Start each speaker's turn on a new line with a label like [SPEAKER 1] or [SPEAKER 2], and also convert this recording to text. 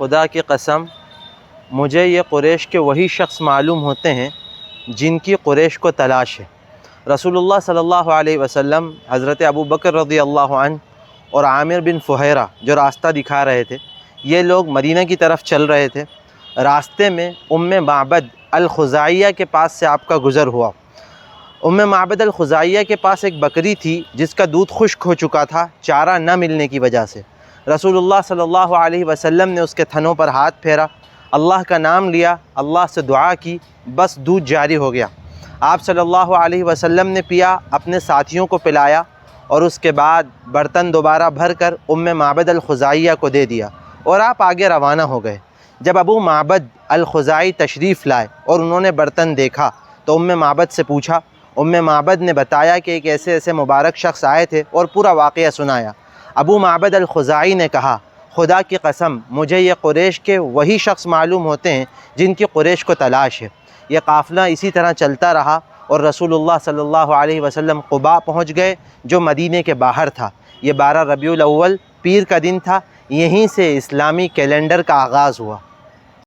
[SPEAKER 1] خدا کی قسم مجھے یہ قریش کے وہی شخص معلوم ہوتے ہیں جن کی قریش کو تلاش ہے۔ رسول اللہ صلی اللہ علیہ وسلم حضرت ابو بکر رضی اللہ عنہ اور عامر بن فہیرہ جو راستہ دکھا رہے تھے، یہ لوگ مدینہ کی طرف چل رہے تھے۔ راستے میں معبد الخزاعیہ کے پاس سے آپ کا گزر ہوا۔ معبد الخزاعیہ کے پاس ایک بکری تھی جس کا دودھ خشک ہو چکا تھا چارہ نہ ملنے کی وجہ سے۔ رسول اللہ صلی اللہ علیہ وسلم نے اس کے تھنوں پر ہاتھ پھیرا، اللہ کا نام لیا، اللہ سے دعا کی، بس دودھ جاری ہو گیا۔ آپ صلی اللہ علیہ وسلم نے پیا، اپنے ساتھیوں کو پلایا اور اس کے بعد برتن دوبارہ بھر کر معبد الخزاعیہ کو دے دیا اور آپ آگے روانہ ہو گئے۔ جب ابو معبد الخزاعی تشریف لائے اور انہوں نے برتن دیکھا تو معبد سے پوچھا۔ معبد نے بتایا کہ ایک ایسے مبارک شخص آئے تھے اور پورا واقعہ سنایا۔ ابو معبد الخزاعی نے کہا، خدا کی قسم مجھے یہ قریش کے وہی شخص معلوم ہوتے ہیں جن کی قریش کو تلاش ہے۔ یہ قافلہ اسی طرح چلتا رہا اور رسول اللہ صلی اللہ علیہ وسلم قباء پہنچ گئے جو مدینے کے باہر تھا۔ یہ 12 ربیع الاول پیر کا دن تھا، یہیں سے اسلامی کیلنڈر کا آغاز ہوا۔